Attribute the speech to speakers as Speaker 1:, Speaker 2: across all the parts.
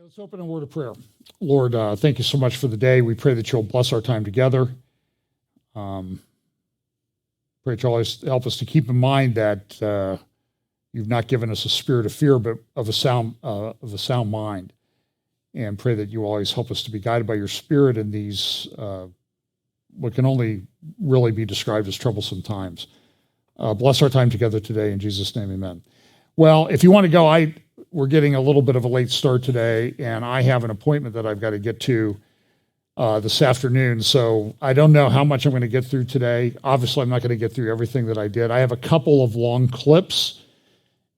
Speaker 1: Let's open a word of prayer. Lord, thank you so much for the day. We pray that you'll bless our time together. Pray that you'll always help us to keep in mind that you've not given us a spirit of fear, but of a sound mind. And pray that you always help us to be guided by your Spirit in these what can only really be described as troublesome times. Bless our time together today in Jesus' name, amen. Well, if you want to go, we're getting a little bit of a late start today, and I have an appointment that I've got to get to this afternoon, so I don't know how much I'm going to get through today. Obviously, I'm not going to get through everything that I did. I have a couple of long clips,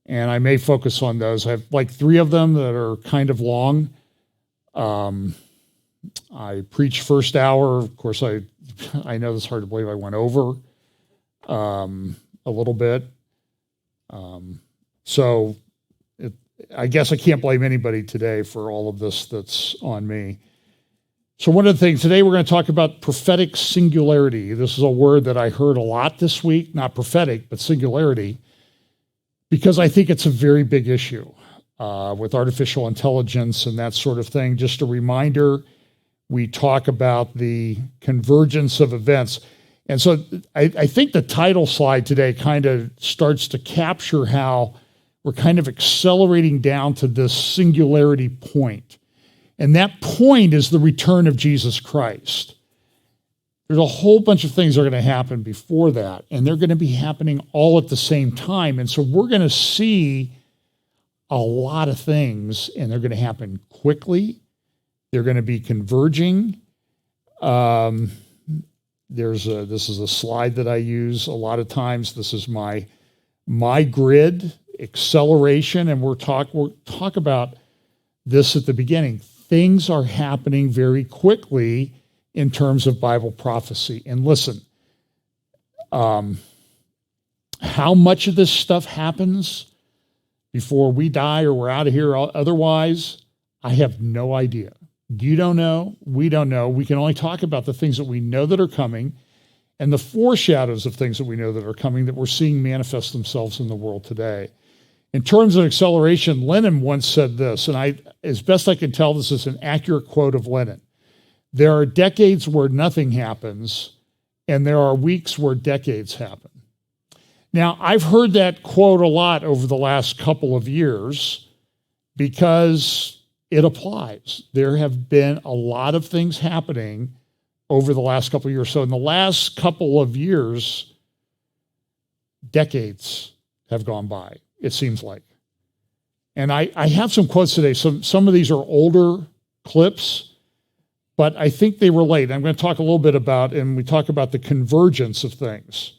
Speaker 1: and I may focus on those. I have like 3 of them that are kind of long. I preached first hour. Of course, I know it's hard to believe I went over a little bit. So I guess I can't blame anybody today for all of this that's on me. So one of the things, today we're going to talk about prophetic singularity. This is a word that I heard a lot this week, not prophetic, but singularity, because I think it's a very big issue with artificial intelligence and that sort of thing. Just a reminder, we talk about the convergence of events. And so I think the title slide today kind of starts to capture how we're kind of accelerating down to this singularity point. And that point is the return of Jesus Christ. There's a whole bunch of things that are going to happen before that, and they're going to be happening all at the same time. And so we're going to see a lot of things, and they're going to happen quickly. They're going to be converging. This is a slide that I use a lot of times. This is my grid, acceleration, and we'll talk about this at the beginning. Things are happening very quickly in terms of Bible prophecy. And listen, how much of this stuff happens before we die or we're out of here otherwise, I have no idea. You don't know. We don't know. We can only talk about the things that we know that are coming and the foreshadows of things that we know that are coming that we're seeing manifest themselves in the world today. In terms of acceleration, Lenin once said this, and as best I can tell, this is an accurate quote of Lenin. There are decades where nothing happens, and there are weeks where decades happen. Now, I've heard that quote a lot over the last couple of years because it applies. There have been a lot of things happening over the last couple of years. So in the last couple of years, decades have gone by, it seems like. And I have some quotes today. Some of these are older clips, but I think they relate. I'm going to talk a little bit about, and we talk about the convergence of things.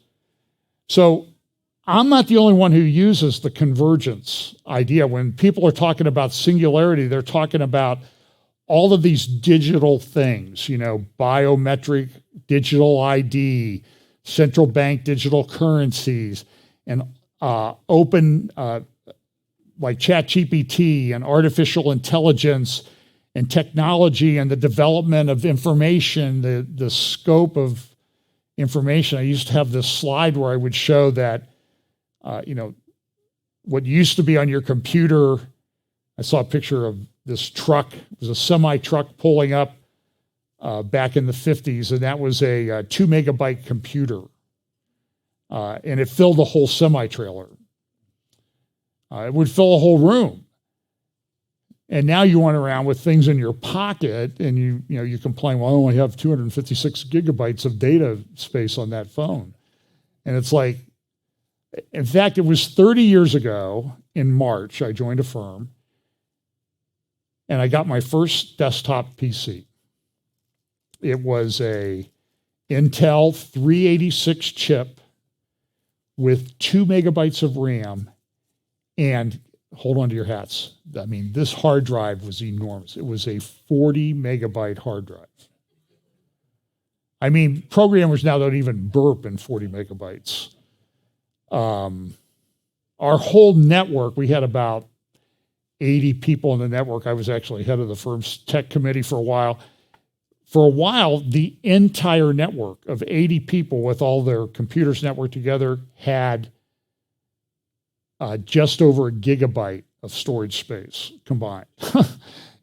Speaker 1: So I'm not the only one who uses the convergence idea. When people are talking about singularity, they're talking about all of these digital things, biometric digital ID, central bank digital currencies, and open like ChatGPT and artificial intelligence and technology and the development of information, the scope of information. I used to have this slide where I would show that what used to be on your computer. I saw a picture of this truck. It was a semi-truck pulling up back in the 50s, and that was a 2 megabyte computer. And it filled a whole semi-trailer. It would fill a whole room. And now you run around with things in your pocket, and you complain, well, I only have 256 gigabytes of data space on that phone. And it's like, in fact, it was 30 years ago in March, I joined a firm, and I got my first desktop PC. It was a Intel 386 chip with 2 megabytes of RAM, and hold on to your hats. I mean, this hard drive was enormous. It was a 40 megabyte hard drive. I mean, programmers now don't even burp in 40 megabytes. Our whole network, we had about 80 people in the network. I was actually head of the firm's tech committee for a while. For a while, the entire network of 80 people with all their computers networked together had just over a gigabyte of storage space combined.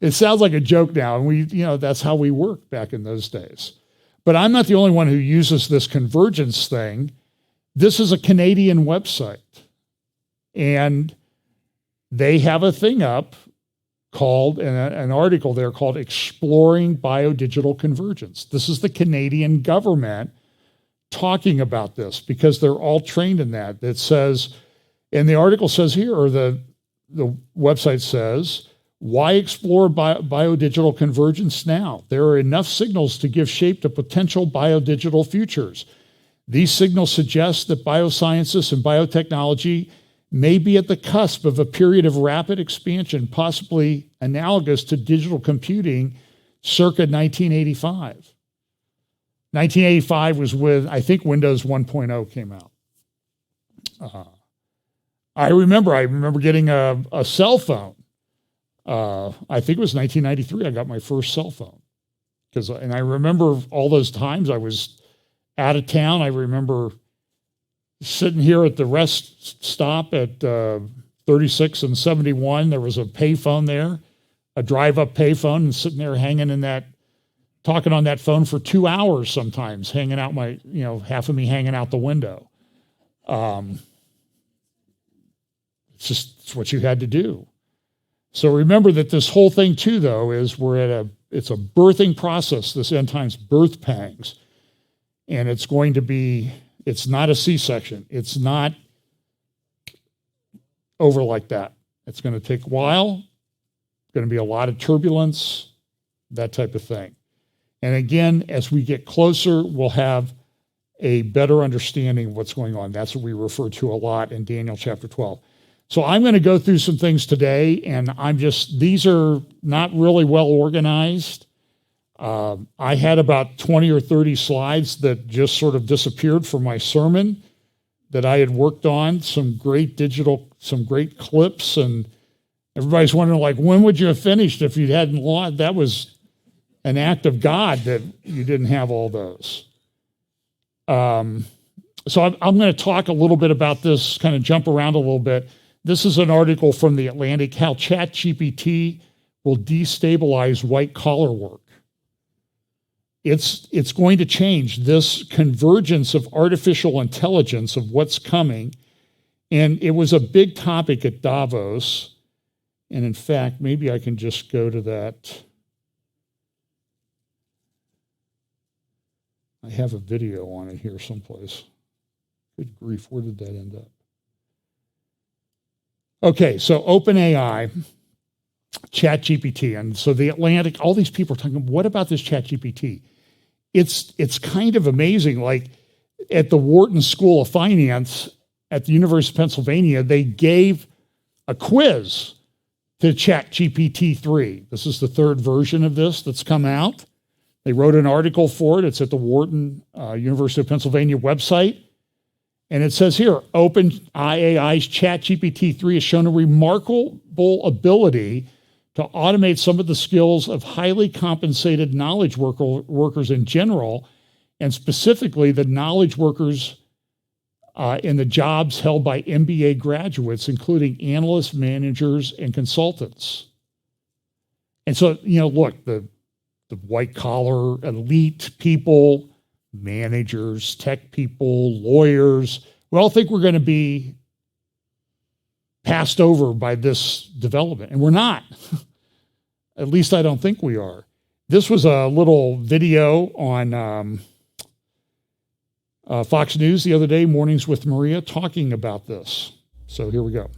Speaker 1: It sounds like a joke now, and that's how we worked back in those days. But I'm not the only one who uses this convergence thing. This is a Canadian website, and they have a thing up called, an article there called Exploring Biodigital Convergence. This is the Canadian government talking about this because they're all trained in that. It says, and the article says here, or the website says, why explore biodigital convergence now? There are enough signals to give shape to potential biodigital futures. These signals suggest that biosciences and biotechnology may be at the cusp of a period of rapid expansion, possibly analogous to digital computing circa 1985. 1985 was with, I think, Windows 1.0 came out. I remember getting a cell phone. I think it was 1993 I got my first cell phone. And I remember all those times I was out of town. I remember sitting here at the rest stop at 36 and 71. There was a payphone there, a drive-up payphone, and sitting there talking on that phone for 2 hours sometimes, hanging out half of me hanging out the window. It's what you had to do. So remember that this whole thing too, though, is it's a birthing process, this end times birth pangs. And it's not a C-section. It's not over like that. It's going to take a while. It's going to be a lot of turbulence, that type of thing. And again, as we get closer, we'll have a better understanding of what's going on. That's what we refer to a lot in Daniel chapter 12. So I'm going to go through some things today, and these are not really well organized. I had about 20 or 30 slides that just sort of disappeared from my sermon that I had worked on, some great clips, and everybody's wondering, when would you have finished if you hadn't lost? That was an act of God that you didn't have all those. So I'm going to talk a little bit about this, kind of jump around a little bit. This is an article from The Atlantic, how ChatGPT will destabilize white-collar work. It's going to change this convergence of artificial intelligence of what's coming. And it was a big topic at Davos. And in fact, maybe I can just go to that. I have a video on it here someplace. Good grief, where did that end up? Okay, so OpenAI, ChatGPT, and so The Atlantic, all these people are talking, what about this ChatGPT? It's kind of amazing. Like at the Wharton School of Finance at the University of Pennsylvania, they gave a quiz to ChatGPT 3. This is the third version of this that's come out. They wrote an article for it. It's at the Wharton University of Pennsylvania website. And it says here, OpenAI's ChatGPT 3 has shown a remarkable ability to automate some of the skills of highly compensated knowledge workers in general, and specifically the knowledge workers in the jobs held by MBA graduates, including analysts, managers, and consultants. And so, look, the white-collar elite people, managers, tech people, lawyers, we all think we're going to be passed over by this development, and we're not. At least I don't think we are. This was a little video on Fox News the other day, Mornings with Maria, talking about this. So here we go.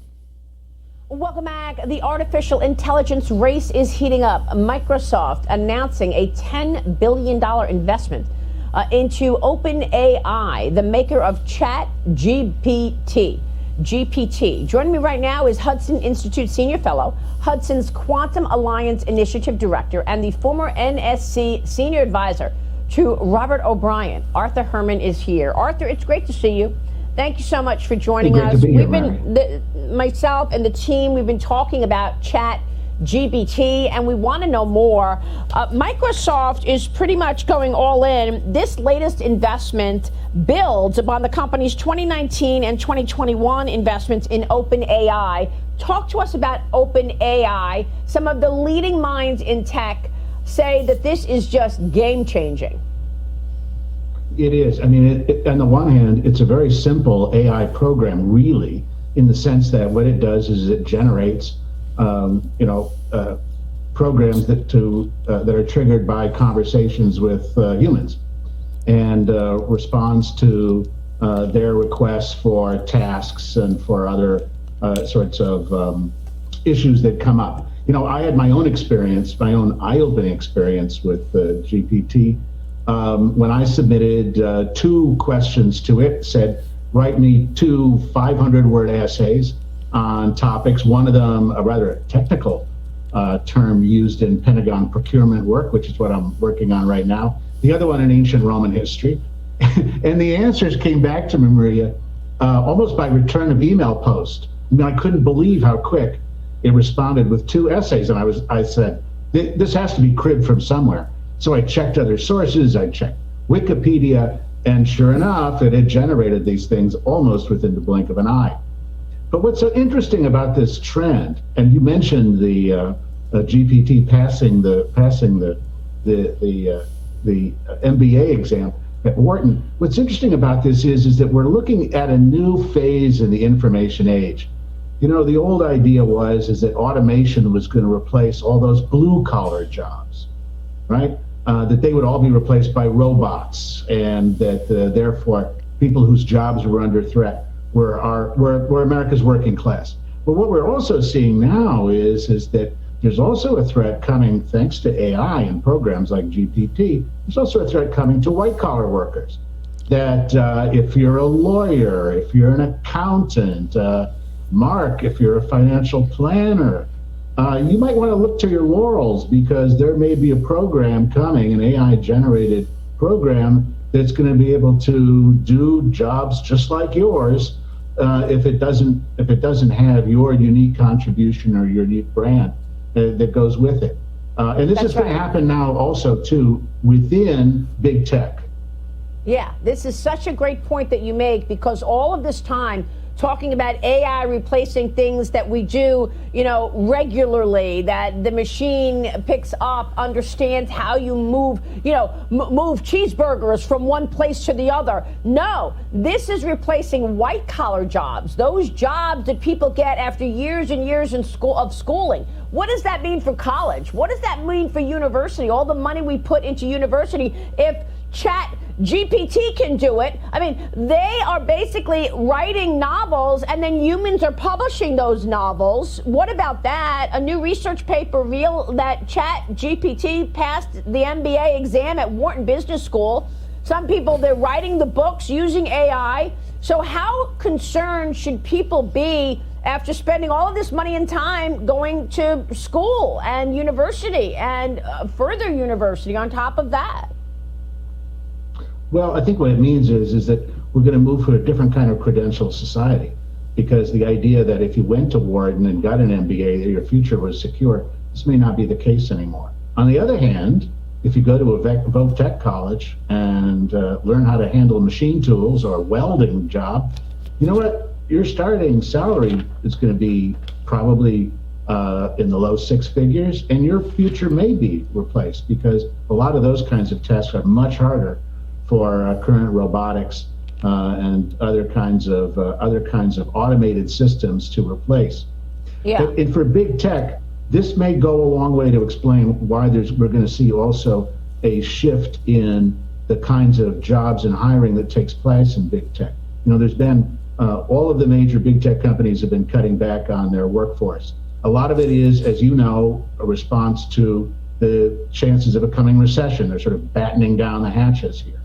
Speaker 2: Welcome back. The artificial intelligence race is heating up. Microsoft announcing a $10 billion investment into OpenAI, the maker of ChatGPT. Joining me right now is Hudson Institute Senior Fellow, Hudson's Quantum Alliance Initiative Director, and the former NSC Senior Advisor to Robert O'Brien. Arthur Herman is here. Arthur, it's great to see you. Thank you so much for joining us. Myself and the team, we've been talking about ChatGPT, and we want to know more. Microsoft is pretty much going all in. This latest investment builds upon the company's 2019 and 2021 investments in OpenAI Talk to us about open AI. Some of the leading minds in tech say that this is just game changing.
Speaker 3: It is. I mean, on the one hand, it's a very simple AI program, really, in the sense that what it does is it generates, programs that are triggered by conversations with humans, and responds to their requests for tasks and for other sorts of issues that come up. I had my own experience, my own eye-opening experience with GPT. When I submitted 2 questions to it, said, write me 2 500-word essays on topics, one of them a rather technical term used in Pentagon procurement work, which is what I'm working on right now. The other one in ancient Roman history. And the answers came back to me, Maria, almost by return of email post. I mean, I couldn't believe how quick it responded with 2 essays. And I said, this has to be cribbed from somewhere. So I checked other sources, I checked Wikipedia, and sure enough, it had generated these things almost within the blink of an eye. But what's so interesting about this trend, and you mentioned the GPT passing the MBA exam at Wharton. What's interesting about this is that we're looking at a new phase in the information age. The old idea is that automation was going to replace all those blue collar jobs, right? That they would all be replaced by robots, and that therefore people whose jobs were under threat were America's working class. But what we're also seeing now is that there's also a threat coming, thanks to AI and programs like GPT. There's also a threat coming to white collar workers. That if you're a lawyer, if you're an accountant, Mark, if you're a financial planner, you might want to look to your laurels, because there may be a program coming, an AI-generated program, that's going to be able to do jobs just like yours, if it doesn't have your unique contribution or your unique brand that goes with it. And this is going to happen now also too within big tech.
Speaker 2: Yeah, this is such a great point that you make, because all of this time talking about AI replacing things that we do, regularly, that the machine picks up, understands how you move, move cheeseburgers from one place to the other. No, this is replacing white collar jobs, those jobs that people get after years and years of schooling. What does that mean for college? What does that mean for university? All the money we put into university, if Chat GPT can do it. I mean, they are basically writing novels, and then humans are publishing those novels. What about that? A new research paper revealed that Chat GPT passed the MBA exam at Wharton Business School. Some people, they're writing the books using AI. So how concerned should people be after spending all of this money and time going to school and university and further university on top of that?
Speaker 3: Well, I think what it means is that we're going to move to a different kind of credential society, because the idea that if you went to Wharton and got an MBA, that your future was secure, this may not be the case anymore. On the other hand, if you go to a Voc Tech college and learn how to handle machine tools or a welding job, you know what? Your starting salary is going to be probably in the low 6 figures, and your future may be replaced, because a lot of those kinds of tasks are much harder for current robotics and other kinds of automated systems to replace.
Speaker 2: Yeah.
Speaker 3: And for big tech, this may go a long way to explain why we're going to see also a shift in the kinds of jobs and hiring that takes place in big tech. There's been all of the major big tech companies have been cutting back on their workforce. A lot of it is, as you know, a response to the chances of a coming recession. They're sort of battening down the hatches here.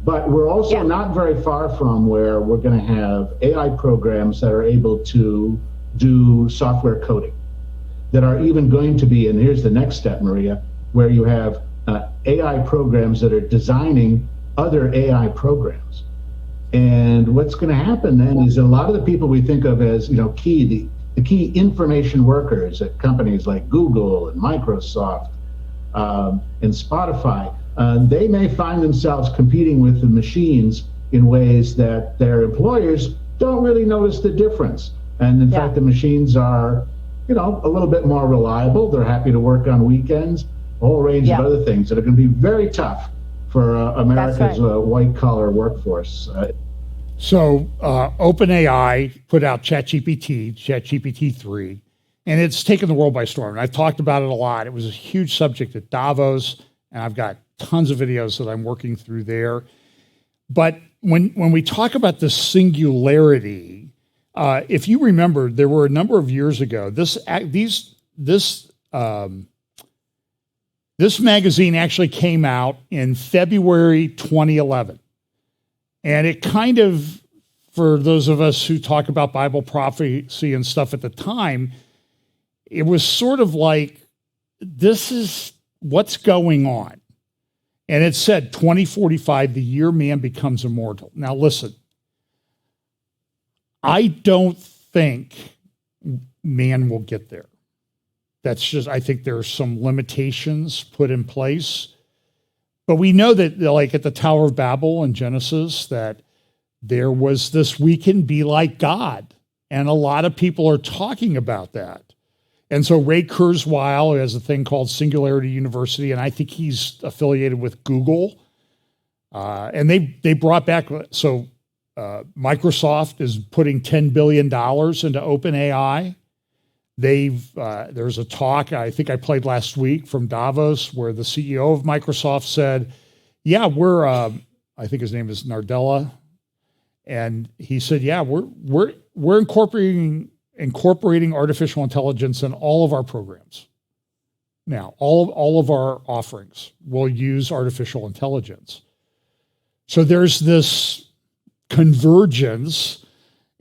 Speaker 3: But we're also not very far from where we're going to have AI programs that are able to do software coding, that are even going to be, and here's the next step, Maria, where you have AI programs that are designing other AI programs. And what's going to happen then is a lot of the people we think of as, the key information workers at companies like Google and Microsoft and Spotify, they may find themselves competing with the machines in ways that their employers don't really notice the difference. And in
Speaker 2: Yeah.
Speaker 3: fact, the machines are, a little bit more reliable. They're happy to work on weekends, a whole range of other things that are going to be very tough for America's white-collar workforce.
Speaker 1: So OpenAI put out ChatGPT 3, and it's taken the world by storm. And I've talked about it a lot. It was a huge subject at Davos, and I've got tons of videos that I'm working through there. But when we talk about the singularity, if you remember, there were a number of years ago, this magazine actually came out in February 2011. And it kind of, for those of us who talk about Bible prophecy and stuff at the time, it was sort of like, this is what's going on. And it said 2045, the year man becomes immortal. Now listen, I don't think man will get there. I think there are some limitations put in place. But we know that, like at the Tower of Babel in Genesis, that there was this, we can be like God. And a lot of people are talking about that. And so Ray Kurzweil has a thing called Singularity University, and I think he's affiliated with Google. And they brought back, so Microsoft is putting $10 billion into OpenAI. There's a talk I think I played last week from Davos where the CEO of Microsoft said, yeah, I think his name is Nardella. And he said, yeah, we're incorporating artificial intelligence in all of our programs. Now, all of our offerings will use artificial intelligence. So there's this convergence.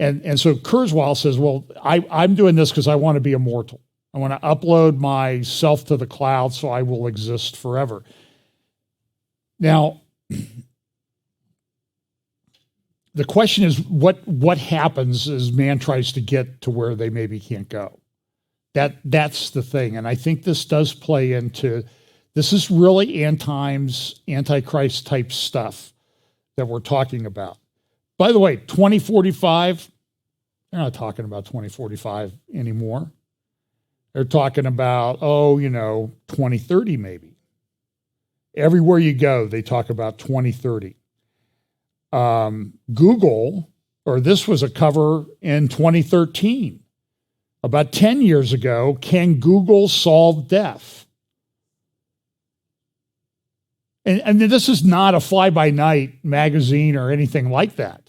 Speaker 1: And so Kurzweil says, well, I'm doing this because I want to be immortal. I want to upload myself to the cloud so I will exist forever. Now, the question is, what happens as man tries to get to where they maybe can't go? That's the thing. And I think this does play into, this is really end times, Antichrist type stuff that we're talking about. By the way, 2045, they're not talking about 2045 anymore. They're talking about, 2030 maybe. Everywhere you go, they talk about 2030. Google, or this was a cover in 2013, about 10 years ago, can Google solve death? And this is not a fly-by-night magazine or anything like that.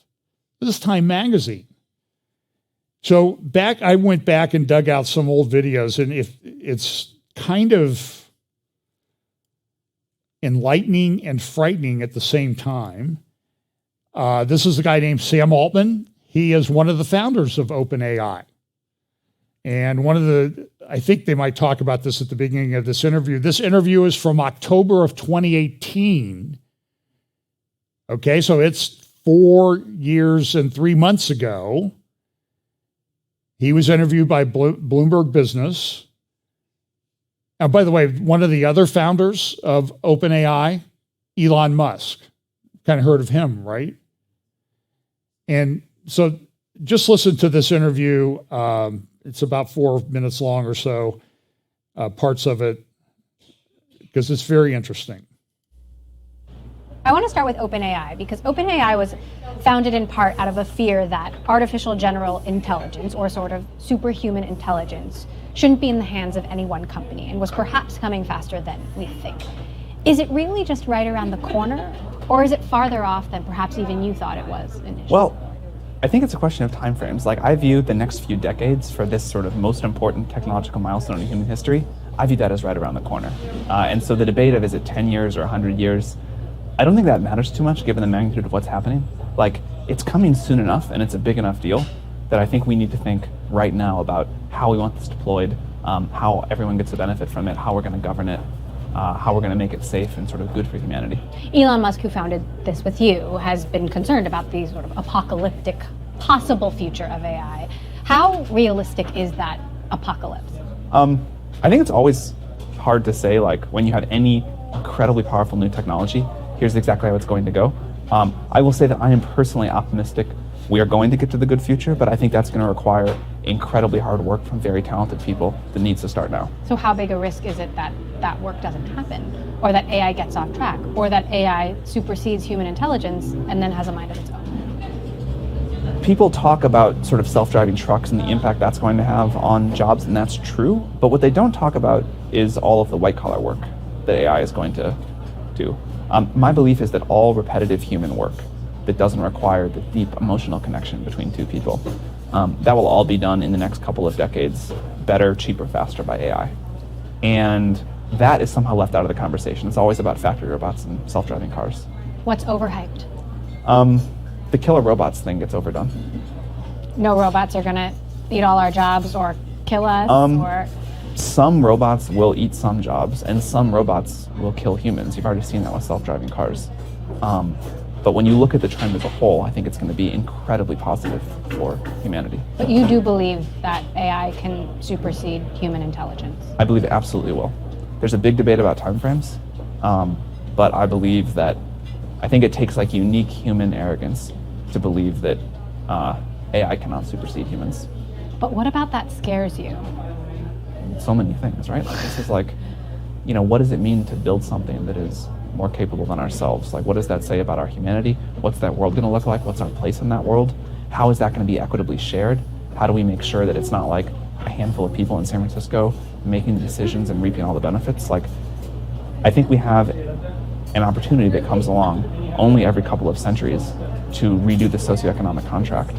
Speaker 1: This is Time Magazine. So I went back and dug out some old videos, and if it's kind of enlightening and frightening at the same time. This is a guy named Sam Altman. He is one of the founders of OpenAI. And I think they might talk about this at the beginning of this interview. This interview is from October of 2018. Okay, so it's 4 years and 3 months ago. He was interviewed by Bloomberg Business. And by the way, one of the other founders of OpenAI, Elon Musk. Kind of heard of him, right? And so just listen to this interview. It's about 4 minutes long or so, parts of it, because it's very interesting.
Speaker 4: I want to start with OpenAI because OpenAI was founded in part out of a fear that artificial general intelligence, or sort of superhuman intelligence, shouldn't be in the hands of any one company and was perhaps coming faster than we think. Is it really just right around the corner, or is it farther off than perhaps even you thought it was initially?
Speaker 5: Well, I think it's a question of timeframes. Like, I view the next few decades for this sort of most important technological milestone in human history, I view that as right around the corner. And so the debate of is it 10 years or 100 years, I don't think that matters too much given the magnitude of what's happening. Like, it's coming soon enough and it's a big enough deal that I think we need to think right now about how we want this deployed, how everyone gets the benefit from it, how we're going to govern it, how we're going to make it safe and sort of good for humanity.
Speaker 4: Elon Musk, who founded this with you, has been concerned about the sort of apocalyptic possible future of AI. How realistic is that apocalypse?
Speaker 5: I think it's always hard to say, like, when you have any incredibly powerful new technology, here's exactly how it's going to go. I will say that I am personally optimistic we are going to get to the good future, but I think that's going to require incredibly hard work from very talented people that needs to start now.
Speaker 4: So how big a risk is it that that work doesn't happen, or that AI gets off track, or that AI supersedes human intelligence and then has a mind of its own?
Speaker 5: People talk about sort of self-driving trucks and the impact that's going to have on jobs, and that's true. But what they don't talk about is all of the white-collar work that AI is going to do. My belief is that all repetitive human work that doesn't require the deep emotional connection between two people, that will all be done in the next couple of decades, better, cheaper, faster by AI. And that is somehow left out of the conversation. It's always about factory robots and self-driving cars.
Speaker 4: What's overhyped?
Speaker 5: The killer robots thing gets overdone.
Speaker 4: No robots are gonna eat all our jobs or kill us, or...
Speaker 5: Some robots will eat some jobs, and some robots will kill humans. You've already seen that with self-driving cars. But when you look at the trend as a whole, I think it's going to be incredibly positive for humanity.
Speaker 4: But you do believe that AI can supersede human intelligence?
Speaker 5: I believe it absolutely will. There's a big debate about timeframes, but I believe that, I think it takes like unique human arrogance to believe that AI cannot supersede humans.
Speaker 4: But what about that scares you?
Speaker 5: So many things, right? Like this is like, you know, what does it mean to build something that is more capable than ourselves? Like, what does that say about our humanity? What's that world going to look like? What's our place in that world? How is that going to be equitably shared? How do we make sure that it's not like a handful of people in San Francisco making the decisions and reaping all the benefits? Like, I think we have an opportunity that comes along only every couple of centuries to redo the socioeconomic contract,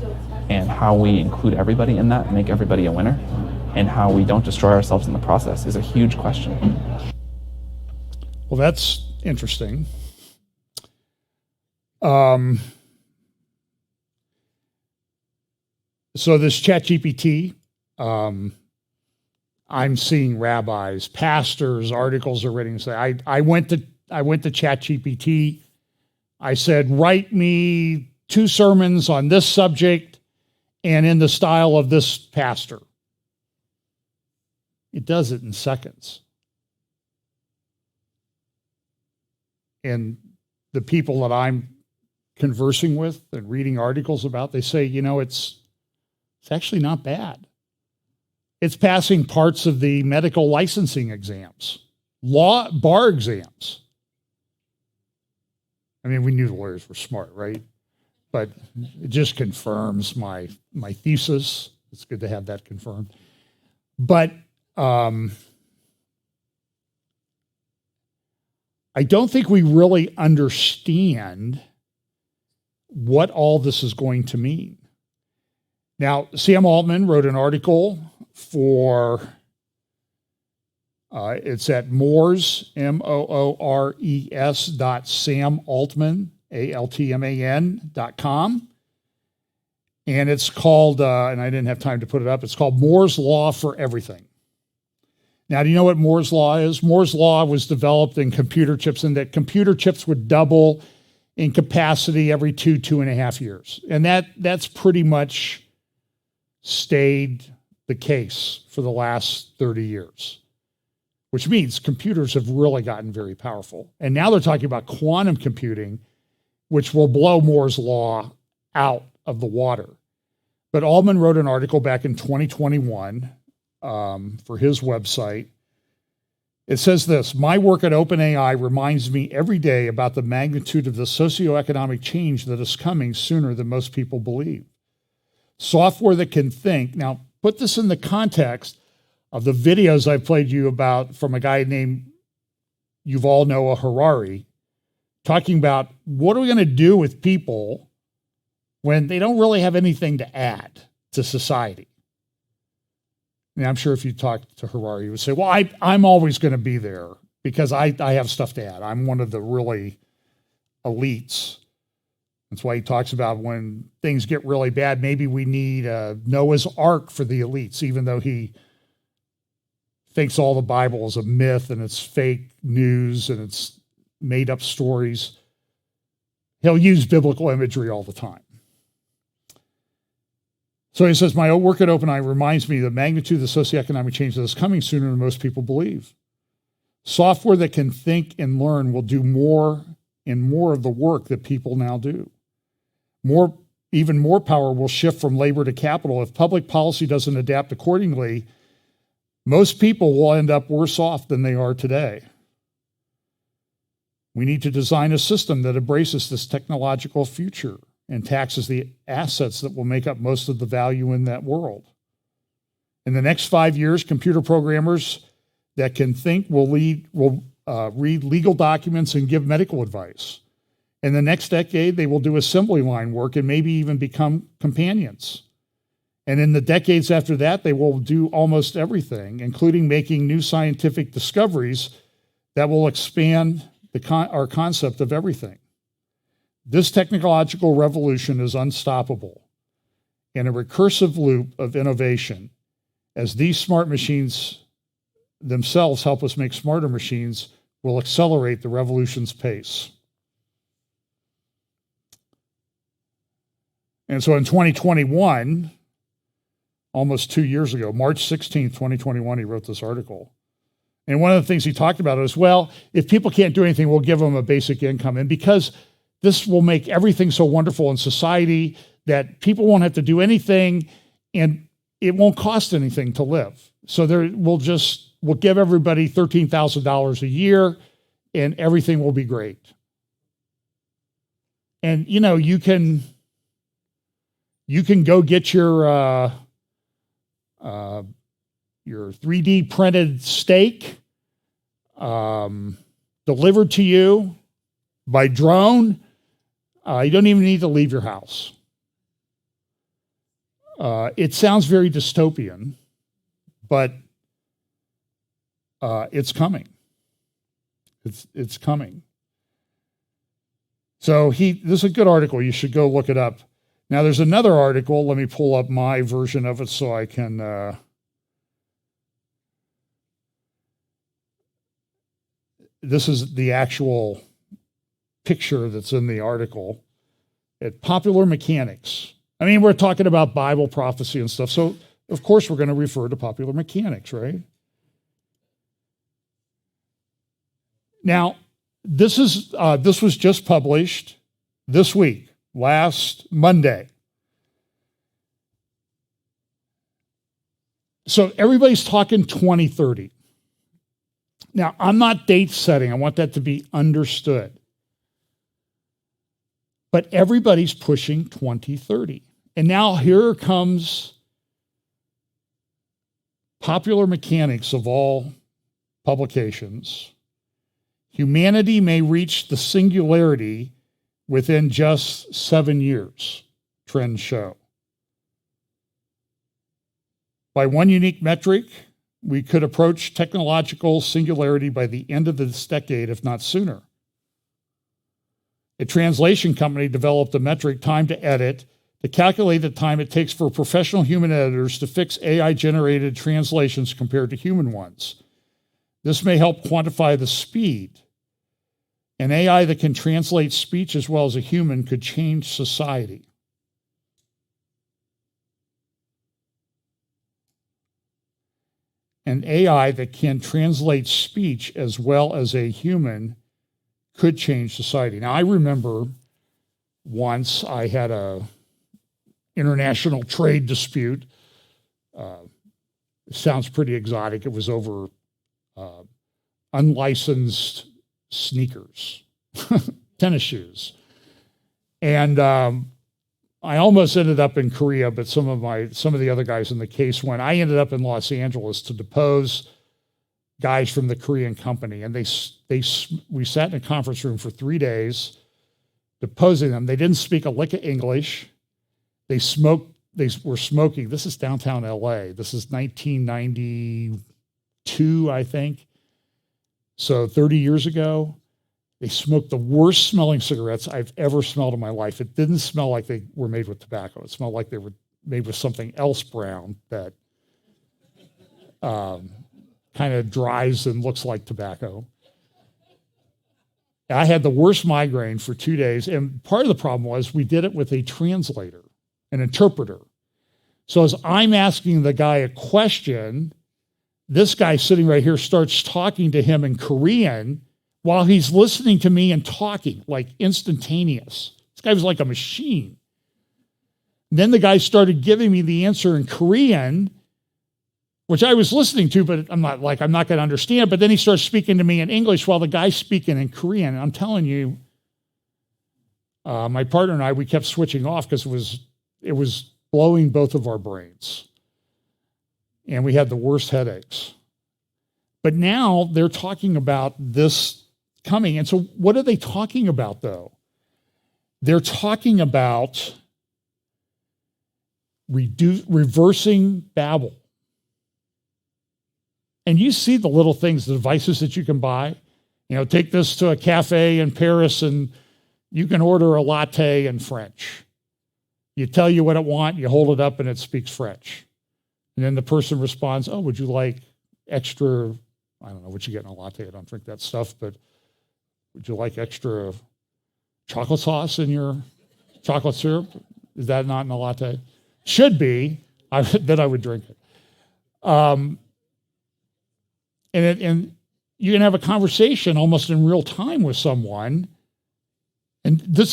Speaker 5: and how we include everybody in that, make everybody a winner, and how we don't destroy ourselves in the process is a huge question.
Speaker 1: Well, that's interesting. So this ChatGPT, I'm seeing rabbis, pastors, articles are written. Say, I went to ChatGPT. I said, write me 2 sermons on this subject and in the style of this pastor. It does it in seconds. And the people that I'm conversing with and reading articles about, they say, you know, it's actually not bad. It's passing parts of the medical licensing exams, bar exams. I mean, we knew the lawyers were smart, right? But it just confirms my thesis. It's good to have that confirmed. But I don't think we really understand what all this is going to mean. Now, Sam Altman wrote an article for, it's at Moores, moores.samaltman, altman.com. And it's called, and I didn't have time to put it up, it's called Moore's Law for Everything. Now, do you know what Moore's Law is? Moore's Law was developed in computer chips, and that computer chips would double in capacity every 2.5 years. And that's pretty much stayed the case for the last 30 years, which means computers have really gotten very powerful. And now they're talking about quantum computing, which will blow Moore's Law out of the water. But Altman wrote an article back in 2021 for his website. It says this: my work at OpenAI reminds me every day about the magnitude of the socioeconomic change that is coming sooner than most people believe. Software that can think. Now, put this in the context of the videos I've played you about from a guy named Yuval Noah Harari, talking about what are we going to do with people when they don't really have anything to add to society. And I'm sure if you talk to Harari, you would say, well, I'm always going to be there because I have stuff to add. I'm one of the really elites. That's why he talks about when things get really bad, maybe we need a Noah's Ark for the elites, even though he thinks all the Bible is a myth and it's fake news and it's made up stories. He'll use biblical imagery all the time. So he says, my work at OpenAI reminds me of the magnitude of the socioeconomic change that is coming sooner than most people believe. Software that can think and learn will do more and more of the work that people now do. More even more power will shift from labor to capital. If public policy doesn't adapt accordingly, most people will end up worse off than they are today. We need to design a system that embraces this technological future and taxes the assets that will make up most of the value in that world. In the next 5 years, computer programmers that can think will read legal documents and give medical advice. In the next decade, they will do assembly line work and maybe even become companions. And in the decades after that, they will do almost everything, including making new scientific discoveries that will expand our concept of everything. This technological revolution is unstoppable in a recursive loop of innovation, as these smart machines themselves help us make smarter machines, will accelerate the revolution's pace. And so in 2021, almost 2 years ago, March 16th, 2021, he wrote this article. And one of the things he talked about is, well, if people can't do anything, we'll give them a basic income. And because this will make everything so wonderful in society that people won't have to do anything and it won't cost anything to live. So we'll give everybody $13,000 a year and everything will be great. And, you can go get your 3D printed steak delivered to you by drone. You don't even need to leave your house. It sounds very dystopian, but it's coming. It's coming. So this is a good article. You should go look it up. Now there's another article. Let me pull up my version of it so I can. This is the actual picture that's in the article. At Popular Mechanics. I mean, we're talking about Bible prophecy and stuff, so of course we're going to refer to Popular Mechanics, right? Now, this was just published this week, last Monday. So everybody's talking 2030. Now, I'm not date setting. I want that to be understood. But everybody's pushing 2030. And now here comes Popular Mechanics of all publications. Humanity may reach the singularity within just 7 years, trends show. By one unique metric, we could approach technological singularity by the end of this decade, if not sooner. A translation company developed a metric, time to edit, to calculate the time it takes for professional human editors to fix AI-generated translations compared to human ones. This may help quantify the speed. An AI that can translate speech as well as a human could change society. An AI that can translate speech as well as a human could change society. Now, I remember once I had a international trade dispute. It sounds pretty exotic. It was over unlicensed sneakers, tennis shoes. And I almost ended up in Korea, but some of the other guys in the case went. I ended up in Los Angeles to depose guys from the Korean company, and we sat in a conference room for 3 days, deposing them. They didn't speak a lick of English. They were smoking. This is downtown LA. This is 1992, I think. So 30 years ago, they smoked the worst smelling cigarettes I've ever smelled in my life. It didn't smell like they were made with tobacco. It smelled like they were made with something else brown that kind of dries and looks like tobacco. I had the worst migraine for 2 days. And part of the problem was we did it with a translator, an interpreter. So as I'm asking the guy a question, this guy sitting right here starts talking to him in Korean while he's listening to me and talking, like instantaneous. This guy was like a machine. Then the guy started giving me the answer in Korean, which I was listening to, but I'm not going to understand. But then he starts speaking to me in English while the guy's speaking in Korean. And I'm telling you, my partner and I, we kept switching off because it was blowing both of our brains. And we had the worst headaches. But now they're talking about this coming. And so what are they talking about, though? They're talking about reversing Babel. And you see the little things, the devices that you can buy. Take this to a cafe in Paris and you can order a latte in French. You tell you what it wants, you hold it up and it speaks French. And then the person responds, oh, would you like extra, I don't know what you get in a latte, I don't drink that stuff, but would you like extra chocolate sauce in your chocolate syrup? Is that not in a latte? Should be, then I would drink it. And you can have a conversation almost in real time with someone. And do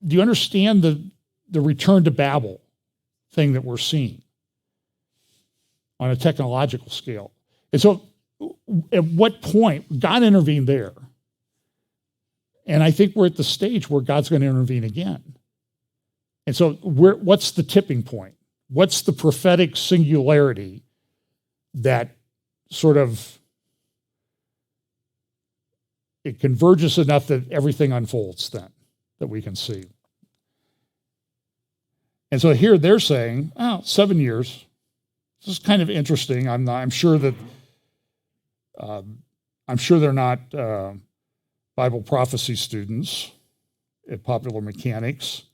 Speaker 1: you understand the return to Babel thing that we're seeing on a technological scale? And so at what point, God intervened there. And I think we're at the stage where God's going to intervene again. And so what's the tipping point? What's the prophetic singularity that sort of, it converges enough that everything unfolds then, that we can see. And so here they're saying, 7 years. This is kind of interesting. I'm sure they're not Bible prophecy students at Popular Mechanics.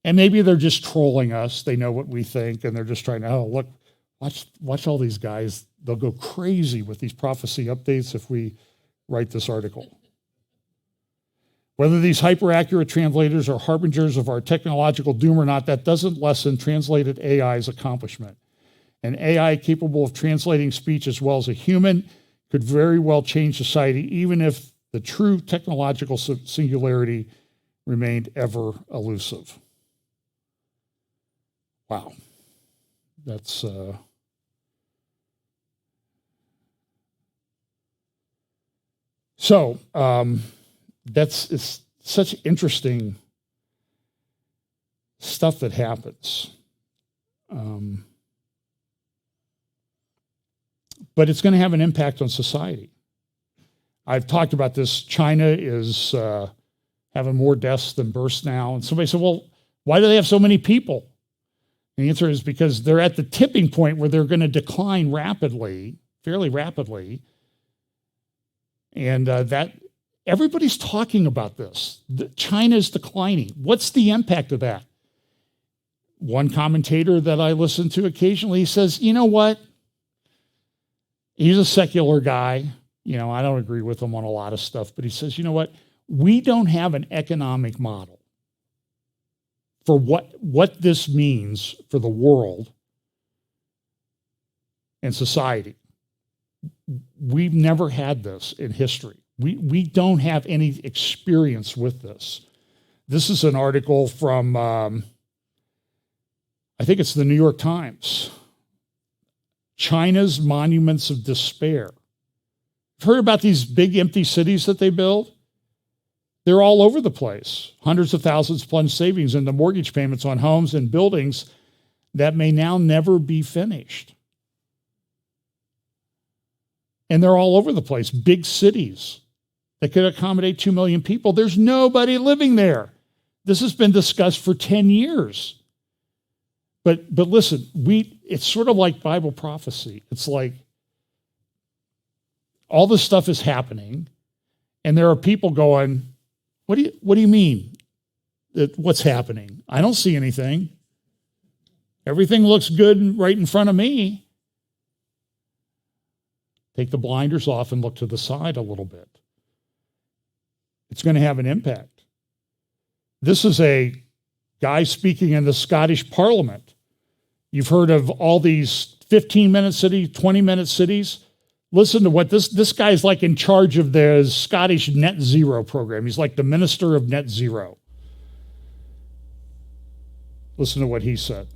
Speaker 1: And maybe they're just trolling us. They know what we think, and they're just trying to, look, watch all these guys. They'll go crazy with these prophecy updates if we write this article. Whether these hyper-accurate translators are harbingers of our technological doom or not, that doesn't lessen translated AI's accomplishment. An AI capable of translating speech as well as a human could very well change society, even if the true technological singularity remained ever elusive. Wow. That's it's such interesting stuff that happens. But it's going to have an impact on society. I've talked about this. China is having more deaths than births now. And somebody said, well, why do they have so many people? And the answer is because they're at the tipping point where they're going to decline rapidly, fairly rapidly. And that everybody's talking about this. China's declining. What's the impact of that? One commentator that I listen to occasionally says, you know what? He's a secular guy. I don't agree with him on a lot of stuff, but he says, you know what? We don't have an economic model for what this means for the world and society. We've never had this in history. We don't have any experience with this. This is an article from, I think it's the New York Times. China's monuments of despair. You've heard about these big empty cities that they build? They're all over the place. Hundreds of thousands plunge savings into mortgage payments on homes and buildings that may now never be finished. And they're all over the place. Big cities that could accommodate 2 million people. There's nobody living there. This has been discussed for 10 years. But listen, it's sort of like Bible prophecy. It's like all this stuff is happening, and there are people going, what do you mean that what's happening? I don't see anything. Everything looks good right in front of me. Take the blinders off and look to the side a little bit. It's going to have an impact. This is a guy speaking in the Scottish Parliament. You've heard of all these 15-minute cities, 20-minute cities. Listen to what this guy's like in charge of the Scottish net zero program. He's like the minister of net zero. Listen to what he said.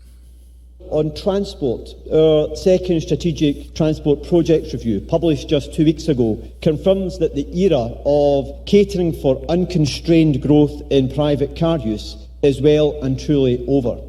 Speaker 6: On transport, our second strategic transport projects review, published just 2 weeks ago, confirms that the era of catering for unconstrained growth in private car use is well and truly over.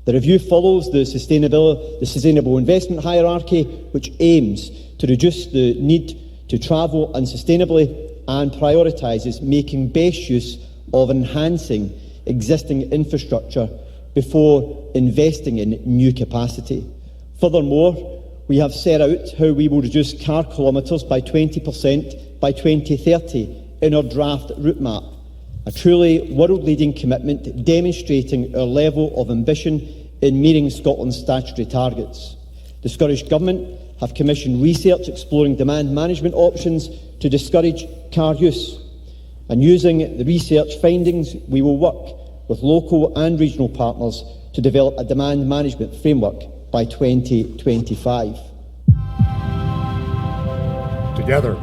Speaker 6: The review follows the sustainable investment hierarchy, which aims to reduce the need to travel unsustainably and prioritises making best use of enhancing existing infrastructure before investing in new capacity. Furthermore, we have set out how we will reduce car kilometres by 20% by 2030 in our draft route map, a truly world-leading commitment demonstrating our level of ambition in meeting Scotland's statutory targets. The Scottish Government have commissioned research exploring demand management options to discourage car use. And using the research findings, we will work with local and regional partners to develop a demand management framework by 2025.
Speaker 1: Together.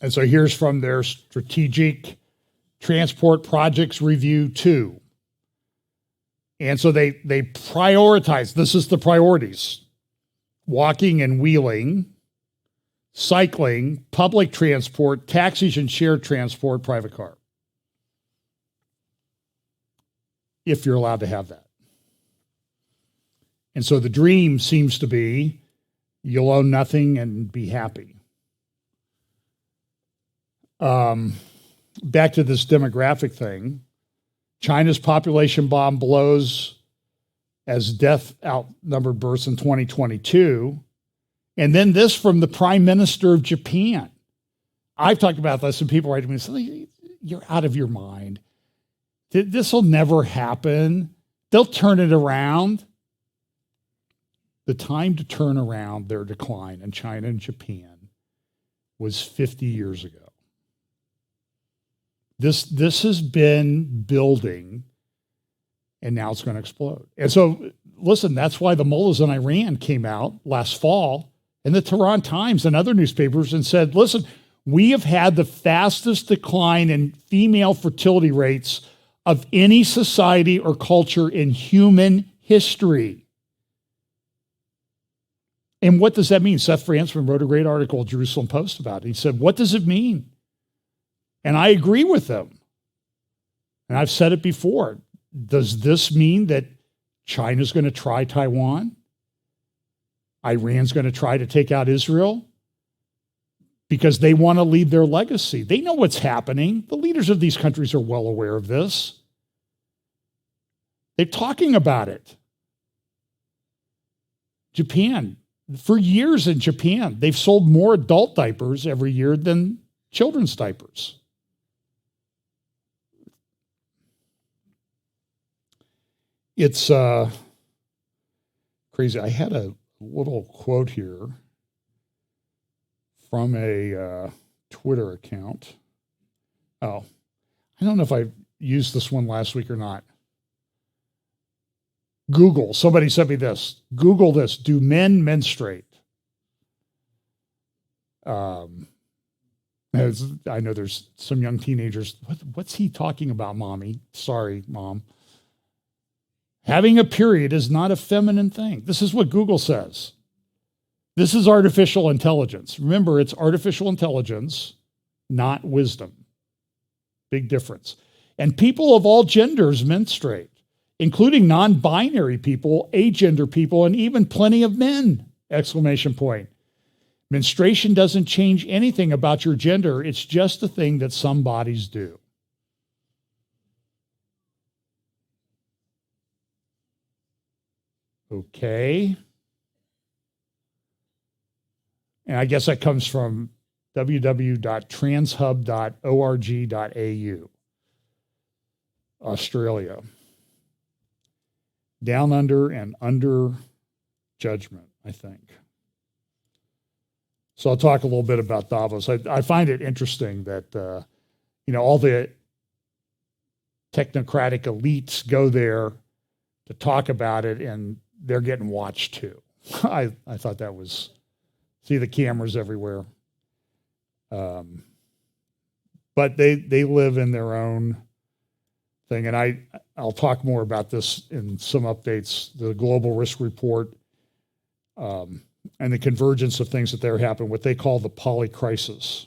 Speaker 1: And so here's from their Strategic Transport Projects Review 2. And so they prioritize, this is the priorities: walking and wheeling, cycling, public transport, taxis and shared transport, private car. If you're allowed to have that. And so the dream seems to be you'll own nothing and be happy. Back to this demographic thing. China's population bomb blows as death outnumbered births in 2022. And then this from the Prime Minister of Japan. I've talked about this, and people write to me and say, you're out of your mind. This will never happen. They'll turn it around. The time to turn around their decline in China and Japan was 50 years ago. This has been building, and now it's going to explode. And so, listen, that's why the mullahs in Iran came out last fall in the Tehran Times and other newspapers and said, listen, we have had the fastest decline in female fertility rates of any society or culture in human history. And what does that mean? Seth Frantzman wrote a great article at Jerusalem Post about it. He said, what does it mean? And I agree with them. And I've said it before. Does this mean that China's going to try Taiwan? Iran's going to try to take out Israel? Because they want to leave their legacy. They know what's happening. The leaders of these countries are well aware of this. They're talking about it. Japan, for years in Japan, they've sold more adult diapers every year than children's diapers. It's crazy. I had a little quote here from a Twitter account. Oh, I don't know if I used this one last week or not. Google. Somebody sent me this. Google this. Do men menstruate? I know there's some young teenagers. What's he talking about, mommy? Sorry, mom. Having a period is not a feminine thing. This is what Google says. This is artificial intelligence. Remember, it's artificial intelligence, not wisdom. Big difference. And people of all genders menstruate, including non-binary people, agender people, and even plenty of men! Exclamation point. Menstruation doesn't change anything about your gender. It's just a thing that some bodies do. Okay. And I guess that comes from www.transhub.org.au, Australia. Down under and under judgment, I think. So I'll talk a little bit about Davos. I find it interesting that, all the technocratic elites go there to talk about it, and they're getting watched too. I thought that was, see the cameras everywhere. But they live in their own thing. And I'll talk more about this in some updates, the global risk report, and the convergence of things that there happen, what they call the polycrisis.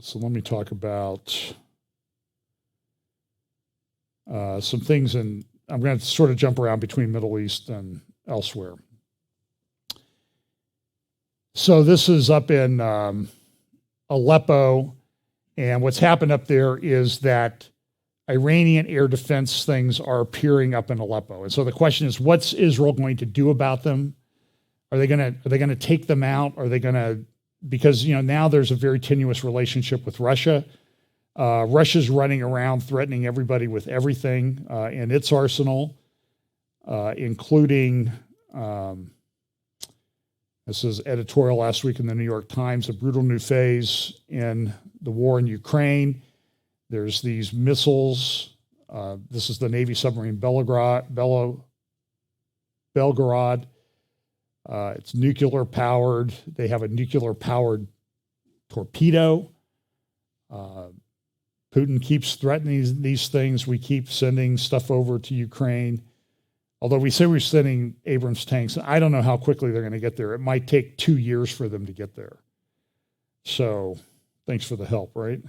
Speaker 1: So let me talk about some things, and I'm going to sort of jump around between Middle East and elsewhere. So this is up in Aleppo, and what's happened up there is that Iranian air defense things are appearing up in Aleppo. And so the question is, what's Israel going to do about them? Are they going to take them out? Are they going to, because now there's a very tenuous relationship with Russia. Russia's running around threatening everybody with everything in its arsenal, including, this is editorial last week in the New York Times, a brutal new phase in the war in Ukraine. There's these missiles. This is the Navy submarine Belgorod. It's nuclear powered. They have a nuclear powered torpedo. Putin keeps threatening these things. We keep sending stuff over to Ukraine. Although we say we're sending Abrams tanks, I don't know how quickly they're going to get there. It might take 2 years for them to get there. So thanks for the help, right?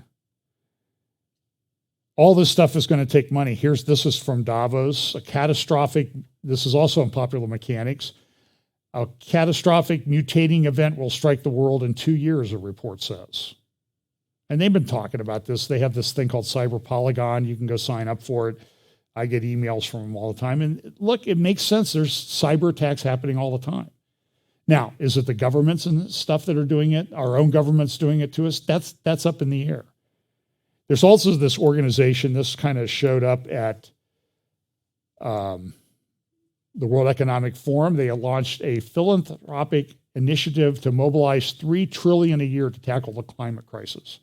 Speaker 1: All this stuff is going to take money. This is from Davos, this is also in Popular Mechanics. A catastrophic mutating event will strike the world in 2 years, a report says. And they've been talking about this. They have this thing called Cyber Polygon. You can go sign up for it. I get emails from them all the time. And look, it makes sense. There's cyber attacks happening all the time. Now, is it the governments and stuff that are doing it? Our own government's doing it to us? That's up in the air. There's also this organization, this kind of showed up at the World Economic Forum. They launched a philanthropic initiative to mobilize $3 trillion a year to tackle the climate crisis.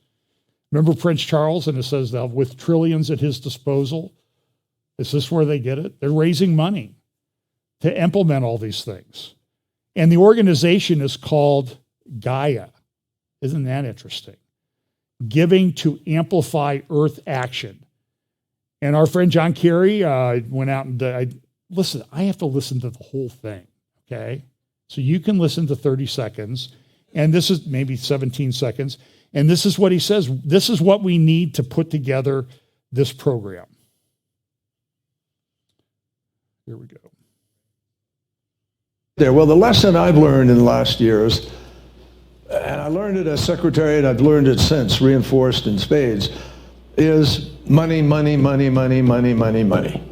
Speaker 1: Remember Prince Charles, and it says that with trillions at his disposal. Is this where they get it? They're raising money to implement all these things. And the organization is called Gaia. Isn't that interesting? Giving to Amplify Earth Action. And our friend John Kerry went out and I have to listen to the whole thing, okay? So you can listen to 30 seconds, and this is maybe 17 seconds, and this is what he says. This is what we need to put together this program. Here we go.
Speaker 7: Well, the lesson I've learned in the last years, and I learned it as secretary, and I've learned it since, reinforced in spades, is money, money, money, money, money, money, money.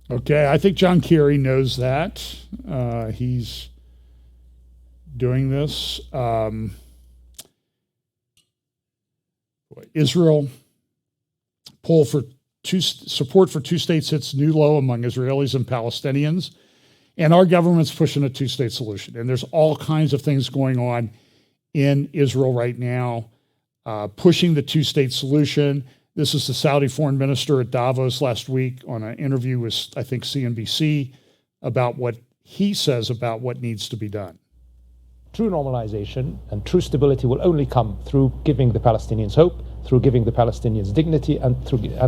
Speaker 1: Okay, I think John Kerry knows that. He's doing this. Israel poll for support for two states hits new low among Israelis and Palestinians. And our government's pushing a two-state solution. And there's all kinds of things going on in Israel right now, pushing the two-state solution. This is the Saudi foreign minister at Davos last week on an interview with, I think, CNBC about what he says about what needs to be done.
Speaker 8: True normalization and true stability will only come through giving the Palestinians hope, through giving the Palestinians dignity, and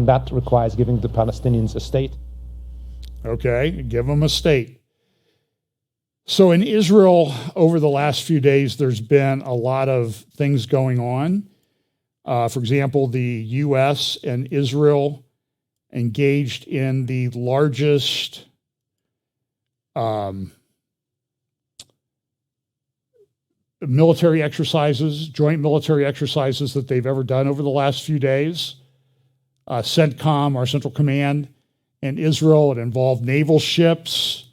Speaker 8: that requires giving the Palestinians a state. Okay, give them a state. So in Israel, over the last few days, there's been a lot of things going on. For example, the U.S. and Israel engaged in the largest military exercises, joint military exercises that they've ever done over the last few days. CENTCOM, our Central Command, and Israel, it involved naval ships,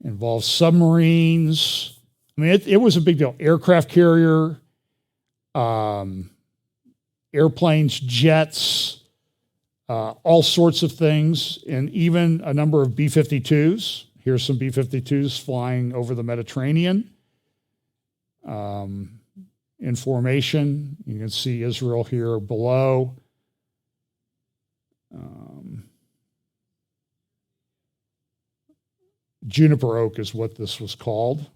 Speaker 8: involved submarines. I mean, it was a big deal. Aircraft carrier, airplanes, jets, all sorts of things, and even a number of B-52s. Here's some B-52s flying over the Mediterranean. In formation, you can see Israel here below. Juniper Oak is what this was called.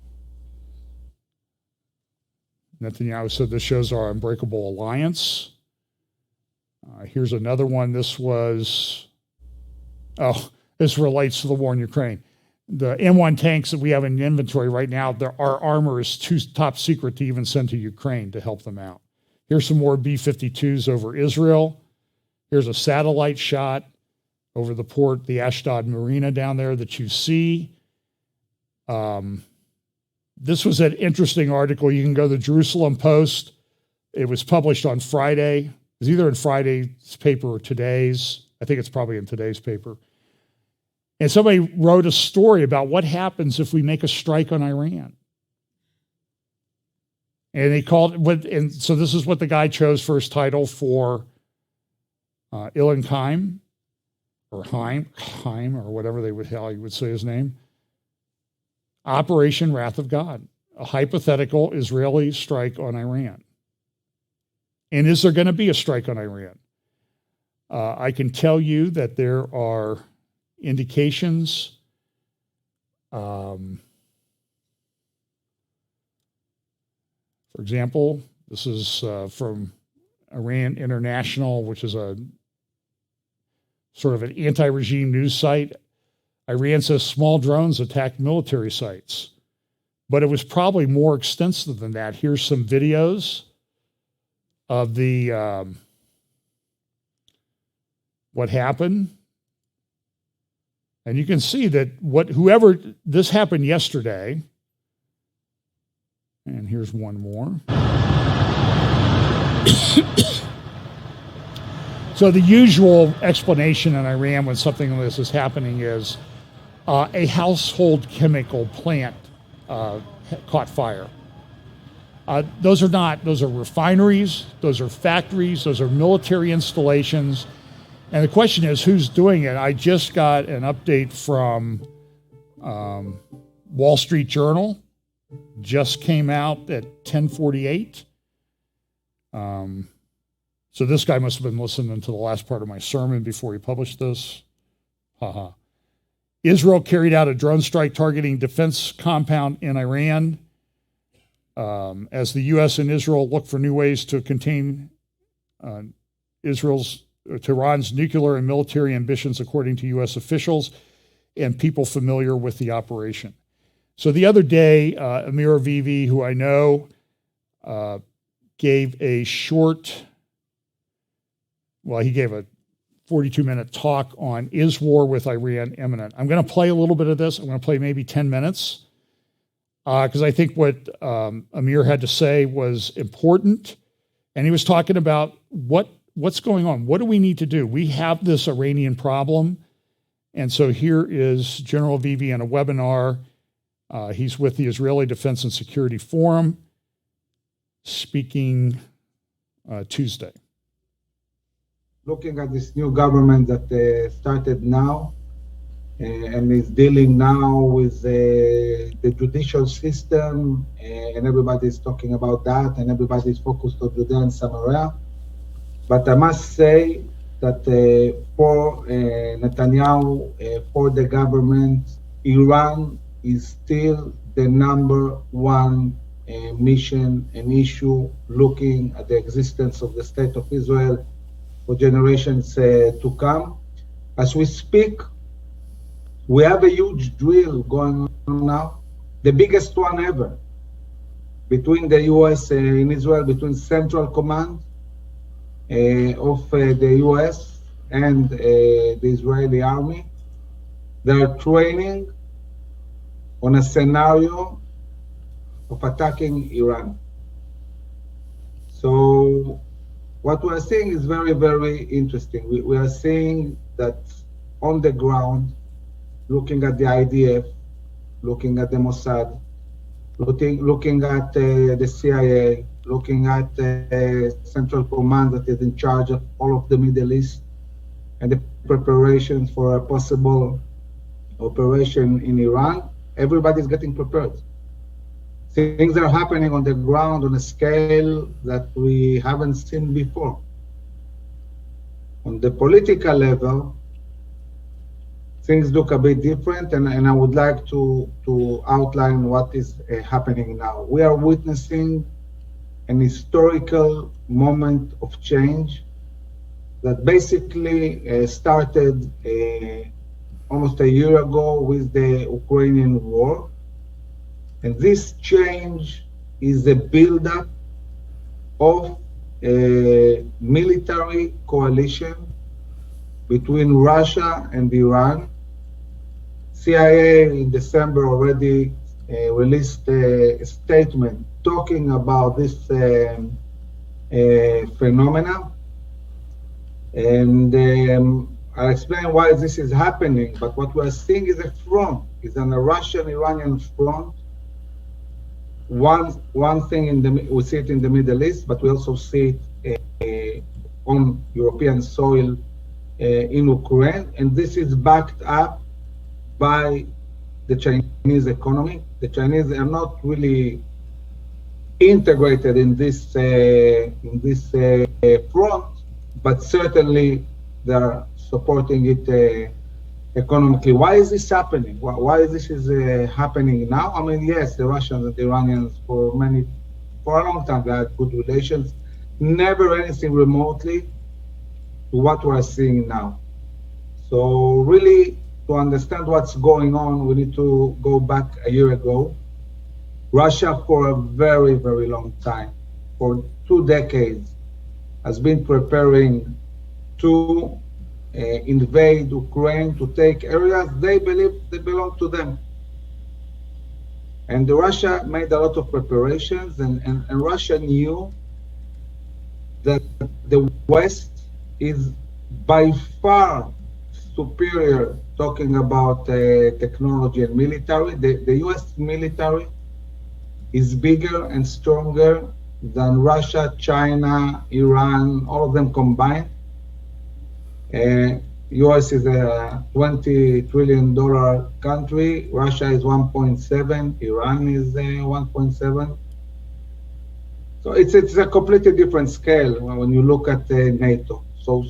Speaker 8: Netanyahu said this shows our unbreakable alliance.
Speaker 1: Here's another one. This relates to the war in Ukraine. The M1 tanks that we have in inventory right now, our armor is too top secret to even send to Ukraine to help them out. Here's some more B-52s over Israel. Here's a satellite shot over the port, the Ashdod Marina down there that you see. This was an interesting article. You can go to the Jerusalem Post. It was published on Friday. It was either in Friday's paper or today's. I think it's probably in today's paper. And somebody wrote a story about what happens if we make a strike on Iran. And they called it, and so this is what the guy chose for his title for Ilan Chaim, or Chaim, or whatever how you would say his name. Operation Wrath of God, a hypothetical Israeli strike on Iran. And is there going to be a strike on Iran? I can tell you that there are indications. For example, this is from Iran International, which is a sort of an anti-regime news site. Iran says small drones attacked military sites, but it was probably more extensive than that. Here's some videos of the what happened. And you can see that this happened yesterday. And here's one more. So the usual explanation in Iran when something like this is happening is a household chemical plant caught fire. Those are refineries, those are factories, those are military installations. And the question is, who's doing it? I just got an update from Wall Street Journal. Just came out at 10:48. So this guy must have been listening to the last part of my sermon before he published this. Israel carried out a drone strike targeting defense compound in Iran. As the U.S. and Israel look for new ways to contain Tehran's nuclear and military ambitions, according to U.S. officials and people familiar with the operation. So the other day, Amir Avivi, who I know, gave a 42-minute talk on is war with Iran imminent. I'm going to play a little bit of this. I'm going to play maybe 10 minutes because I think what Amir had to say was important. And he was talking about what's going on. What do we need to do? We have this Iranian problem. And so here is General Avivi in a webinar. He's with the Israeli Defense and Security Forum, speaking Tuesday.
Speaker 9: Looking at this new government that started now and is dealing now with the judicial system, and everybody's talking about that, and everybody's focused on Judea and Samaria. But I must say that for Netanyahu, for the government, Iran is still the number one mission and issue, looking at the existence of the state of Israel for generations to come. As we speak, we have a huge drill going on now, the biggest one ever, between the US and Israel, between Central Command of the US and the Israeli army. They are training on a scenario of attacking Iran. So what we are seeing is very, very interesting. We are seeing that on the ground, looking at the IDF, looking at the Mossad, looking at the CIA, looking at the Central Command that is in charge of all of the Middle East, and the preparations for a possible operation in Iran, everybody's getting prepared. Things are happening on the ground on a scale that we haven't seen before. On the political level, things look a bit different, and I would like to outline what is happening now. We are witnessing an historical moment of change that basically started almost a year ago with the Ukrainian war. And this change is a buildup of a military coalition between Russia and Iran. CIA in December already released a statement talking about this phenomena. And I'll explain why this is happening, but what we're seeing is a front, is a Russian-Iranian front. One thing we see it in the Middle East, but we also see it on European soil in Ukraine, and this is backed up by the Chinese economy. The Chinese are not really integrated in this front, but certainly they're supporting it economically. Why is this happening? Why this is happening now? I mean, yes, the Russians and the Iranians for a long time they had good relations, never anything remotely to what we're seeing now. So really, to understand what's going on, we need to go back a year ago. Russia, for a very, very long time, for 2 decades, has been preparing to invade Ukraine, to take areas they believe they belong to them. And Russia made a lot of preparations, and Russia knew that the West is by far superior, talking about technology and military. The US military is bigger and stronger than Russia, China, Iran, all of them combined. US is a $20 trillion country. Russia is 1.7. Iran is 1.7. So it's a completely different scale when you look at NATO. So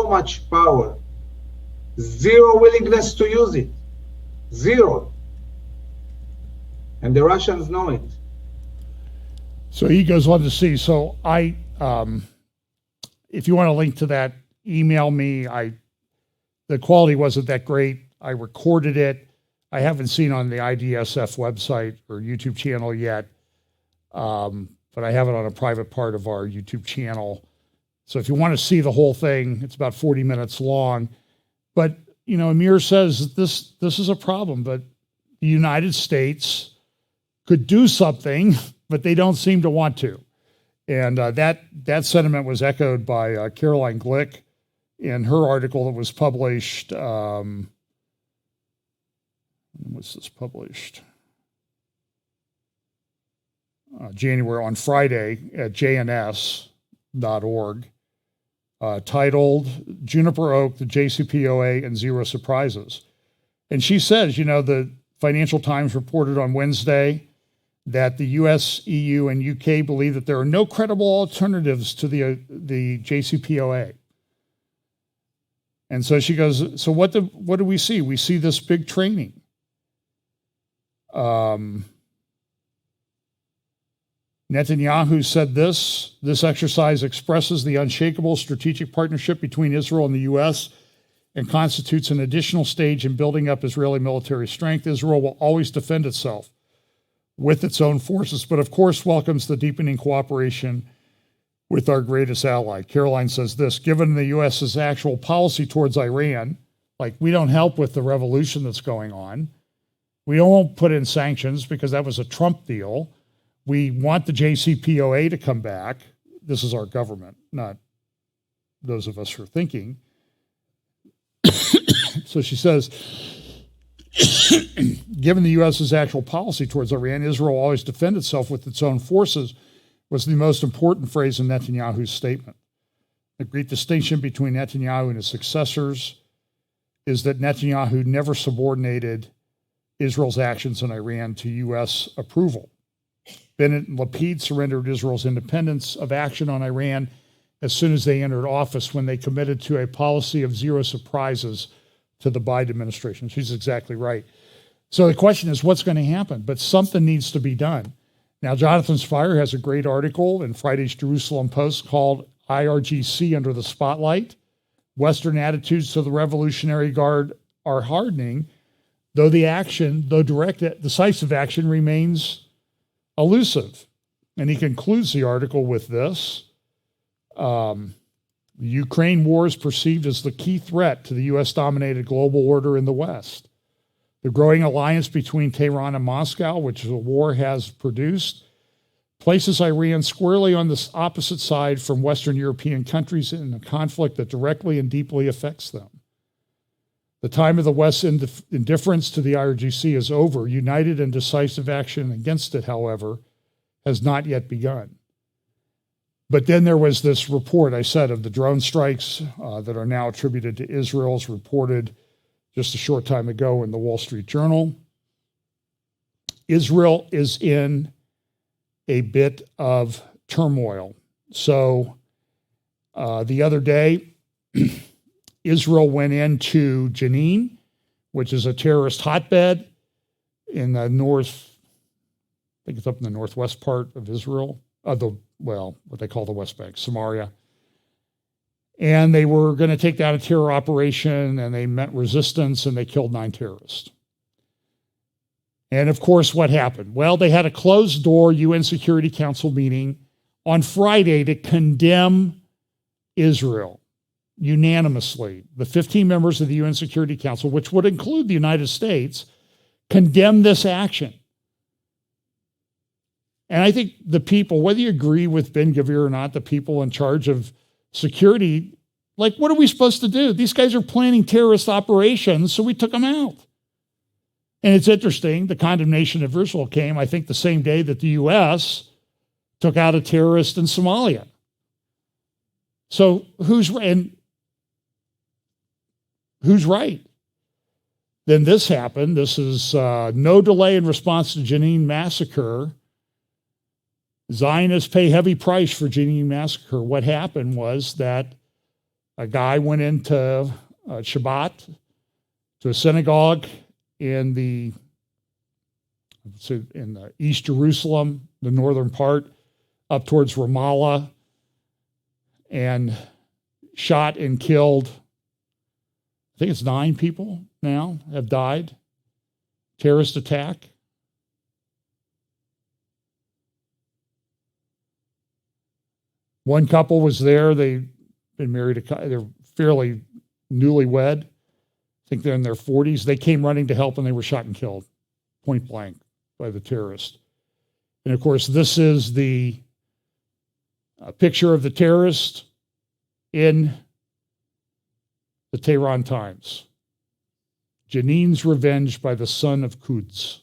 Speaker 9: much power, zero willingness to use it, zero. And the Russians know it.
Speaker 1: So he goes on to see. So if you want to link to that, email me. The quality wasn't that great. I recorded it. I haven't seen on the IDSF website or YouTube channel yet, but I have it on a private part of our YouTube channel. So if you want to see the whole thing, it's about 40 minutes long. But Amir says this is a problem, but the United States could do something, but they don't seem to want to. And that sentiment was echoed by Caroline Glick in her article that was published. When was this published? January, on Friday at jns.org, titled Juniper Oak, the JCPOA, and Zero Surprises. And she says, the Financial Times reported on Wednesday that the US, EU, and UK believe that there are no credible alternatives to the JCPOA. And so she goes, so what do we see? We see this big training. Netanyahu said this exercise expresses the unshakable strategic partnership between Israel and the U.S. and constitutes an additional stage in building up Israeli military strength. Israel will always defend itself with its own forces, but of course welcomes the deepening cooperation with our greatest ally. Caroline says this, given the U.S.'s actual policy towards Iran, like we don't help with the revolution that's going on. We won't put in sanctions because that was a Trump deal. We want the JCPOA to come back. This is our government, not those of us who are thinking. So she says, given the U.S.'s actual policy towards Iran, Israel will always defend itself with its own forces, was the most important phrase in Netanyahu's statement. The great distinction between Netanyahu and his successors is that Netanyahu never subordinated Israel's actions in Iran to U.S. approval. Bennett and Lapid surrendered Israel's independence of action on Iran as soon as they entered office, when they committed to a policy of zero surprises to the Biden administration. She's exactly right. So the question is, what's going to happen? But something needs to be done. Now, Jonathan Spire has a great article in Friday's Jerusalem Post called IRGC Under the Spotlight. Western attitudes to the Revolutionary Guard are hardening, though direct, decisive action remains elusive. And he concludes the article with this. The Ukraine war is perceived as the key threat to the U.S.-dominated global order in the West. The growing alliance between Tehran and Moscow, which the war has produced, places Iran squarely on the opposite side from Western European countries in a conflict that directly and deeply affects them. The time of the West's indifference to the IRGC is over. United and decisive action against it, however, has not yet begun. But then there was this report, I said, of the drone strikes that are now attributed to Israel, as reported just a short time ago in the Wall Street Journal. Israel is in a bit of turmoil. So the other day, Israel went into Jenin, which is a terrorist hotbed in the north, I think it's up in the northwest part of Israel, what they call the West Bank, Samaria. And they were going to take down a terror operation, and they met resistance, and they killed 9 terrorists. And of course, what happened? Well, they had a closed-door UN Security Council meeting on Friday to condemn Israel unanimously. The 15 members of the UN Security Council, which would include the United States, condemned this action. And I think the people, whether you agree with Ben-Gvir or not, the people in charge of security, like, what are we supposed to do? These guys are planning terrorist operations, so we took them out. And it's interesting, the condemnation of Israel came, I think, the same day that the U.S. took out a terrorist in Somalia. So who's right? Then this happened. This is no delay in response to Jenin massacre. Zionists pay heavy price for Jenin massacre. What happened was that a guy went into Shabbat to a synagogue in the East Jerusalem, the northern part, up towards Ramallah, and shot and killed, I think it's 9 people now have died. Terrorist attack. One couple was there. They've been married. They're fairly newlywed. I think they're in their 40s. They came running to help, and they were shot and killed, point blank, by the terrorist. And of course, this is the picture of the terrorist in the Tehran Times. Jenin's revenge by the son of Quds.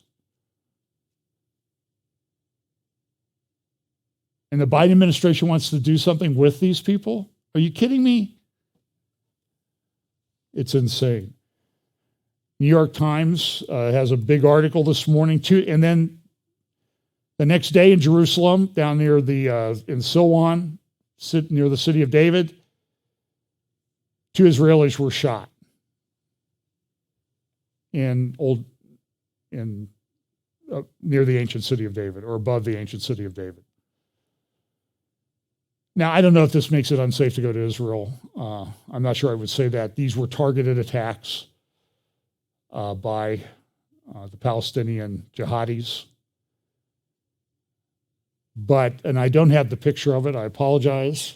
Speaker 1: And the Biden administration wants to do something with these people? Are you kidding me? It's insane. New York Times has a big article this morning too, and then the next day in Jerusalem, down near in Silwan, near the city of David, 2 Israelis were shot near the ancient city of David, or above the ancient city of David. Now, I don't know if this makes it unsafe to go to Israel. I'm not sure I would say that. These were targeted attacks by the Palestinian jihadis. And I don't have the picture of it. I apologize.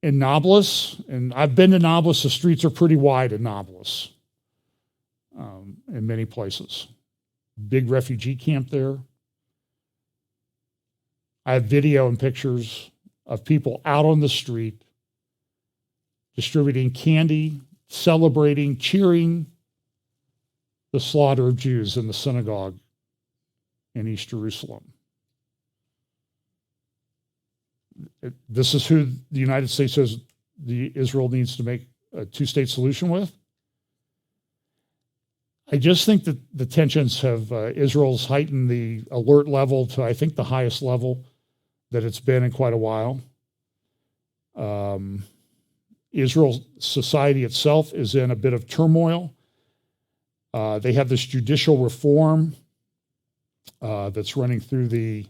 Speaker 1: In Nablus, and I've been to Nablus, the streets are pretty wide in Nablus in many places. Big refugee camp there. I have video and pictures of people out on the street distributing candy, celebrating, cheering the slaughter of Jews in the synagogue in East Jerusalem. This is who the United States says Israel needs to make a 2-state solution with. I just think that the tensions have, Israel's heightened the alert level to, I think, the highest level that it's been in quite a while. Israel's society itself is in a bit of turmoil. They have this judicial reform that's running through the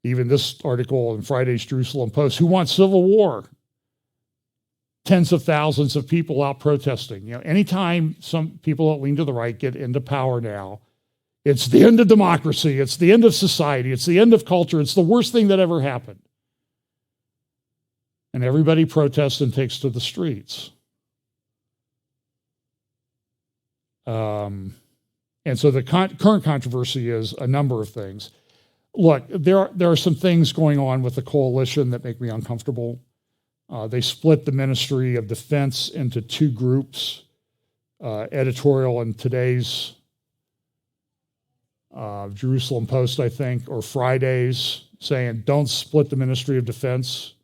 Speaker 1: Even this article in Friday's Jerusalem Post, who wants civil war? Tens of thousands of people out protesting. You know, anytime some people that lean to the right get into power now, it's the end of democracy. It's the end of society. It's the end of culture. It's the worst thing that ever happened. And everybody protests and takes to the streets. And so the current controversy is a number of things. Look, there are some things going on with the coalition that make me uncomfortable. They split the Ministry of Defense into two groups, editorial in today's Jerusalem Post, I think, or Friday's, saying don't split the Ministry of Defense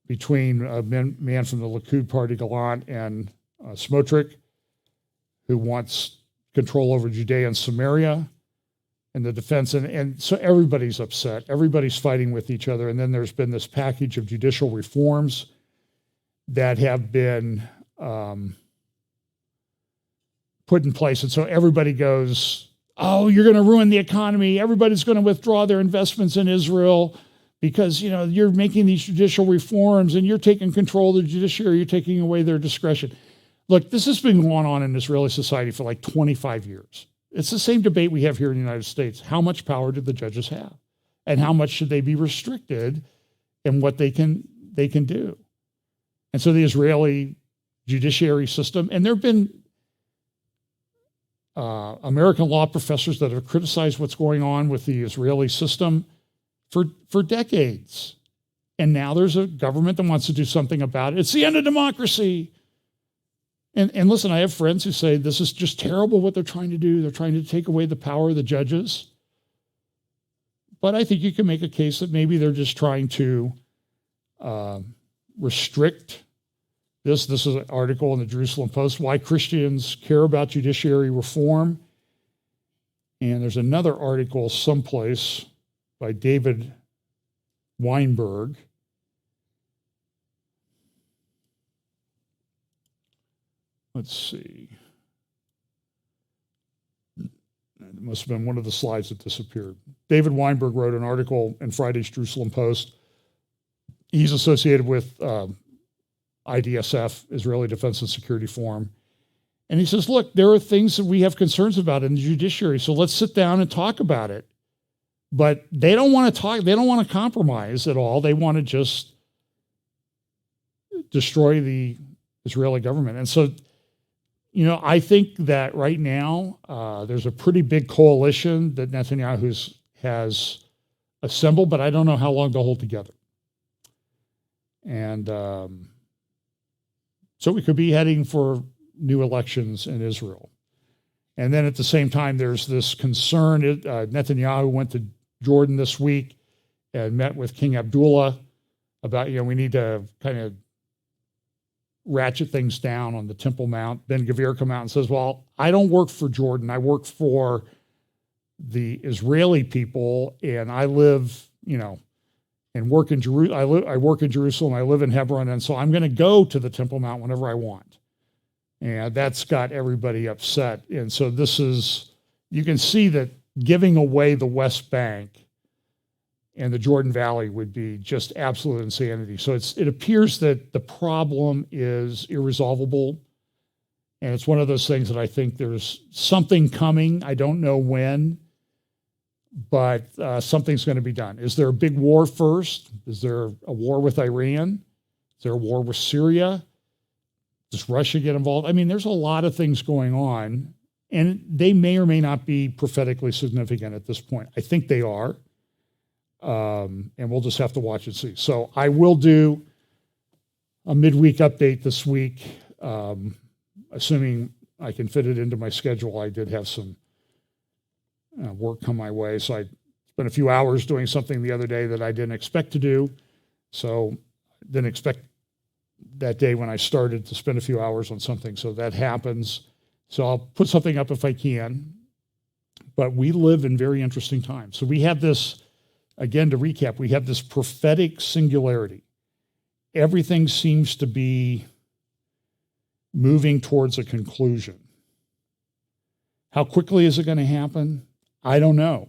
Speaker 1: between a man from the Likud party, Gallant, and Smotrich, who wants control over Judea and Samaria and the defense. And so everybody's upset. Everybody's fighting with each other. And then there's been this package of judicial reforms that have been put in place. And so everybody goes, oh, you're going to ruin the economy. Everybody's going to withdraw their investments in Israel because, you know, you're making these judicial reforms and you're taking control of the judiciary. You're taking away their discretion. Look, this has been going on in Israeli society for like 25 years. It's the same debate we have here in the United States. How much power do the judges have? And how much should they be restricted in what they can do? And so the Israeli judiciary system, and there have been American law professors that have criticized what's going on with the Israeli system for decades. And now there's a government that wants to do something about it. It's the end of democracy. And listen, I have friends who say this is just terrible what they're trying to do. They're trying to take away the power of the judges. But I think you can make a case that maybe they're just trying to restrict this. This is an article in the Jerusalem Post, Why Christians Care About Judiciary Reform. And there's another article someplace by David Weinberg. Let's see. It must have been one of the slides that disappeared. David Weinberg wrote an article in Friday's Jerusalem Post. He's associated with IDSF, Israeli Defense and Security Forum. And he says, look, there are things that we have concerns about in the judiciary, so let's sit down and talk about it. But they don't want to talk, they don't want to compromise at all. They want to just destroy the Israeli government. And so, you know, I think that right now there's a pretty big coalition that Netanyahu has assembled, but I don't know how long they'll hold together. And so we could be heading for new elections in Israel. And then at the same time, there's this concern. Netanyahu went to Jordan this week and met with King Abdullah about, you know, we need to kind of ratchet things down on the Temple Mount. Ben Gvir come out and says, well, I don't work for Jordan. I work for the Israeli people, and I live, you know, and work in Jerusalem. I work in Jerusalem. I live in Hebron, and so I'm going to go to the Temple Mount whenever I want. And that's got everybody upset. And so this is, you can see that giving away the West Bank and the Jordan Valley would be just absolute insanity. So it appears that the problem is irresolvable. And it's one of those things that I think there's something coming. I don't know when, but something's going to be done. Is there a big war first? Is there a war with Iran? Is there a war with Syria? Does Russia get involved? I mean, there's a lot of things going on, and they may or may not be prophetically significant at this point. I think they are. And we'll just have to watch and see. So I will do a midweek update this week, assuming I can fit it into my schedule. I did have some work come my way, so I spent a few hours doing something the other day that I didn't expect to do. So didn't expect that day when I started to spend a few hours on something. So that happens. So I'll put something up if I can. But we live in very interesting times. So we have this. Again, to recap, we have this prophetic singularity. Everything seems to be moving towards a conclusion. How quickly is it going to happen? I don't know.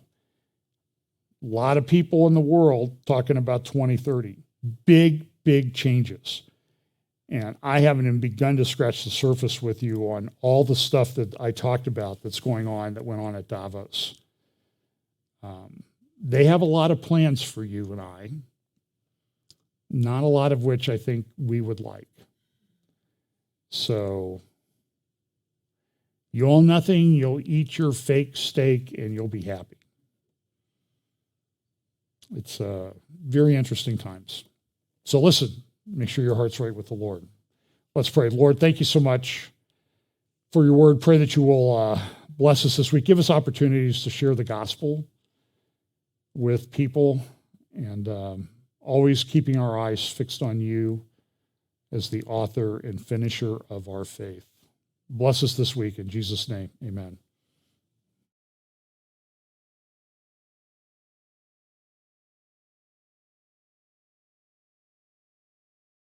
Speaker 1: A lot of people in the world talking about 2030. Big, big changes. And I haven't even begun to scratch the surface with you on all the stuff that I talked about that's going on, that went on at Davos. They have a lot of plans for you and I, not a lot of which I think we would like. So you own nothing, you'll eat your fake steak, and you'll be happy. It's very interesting times. So listen, make sure your heart's right with the Lord. Let's pray. Lord, thank you so much for your word. Pray that you will bless us this week. Give us opportunities to share the gospel with people, and always keeping our eyes fixed on you as the author and finisher of our faith. Bless us this week in Jesus' name. Amen.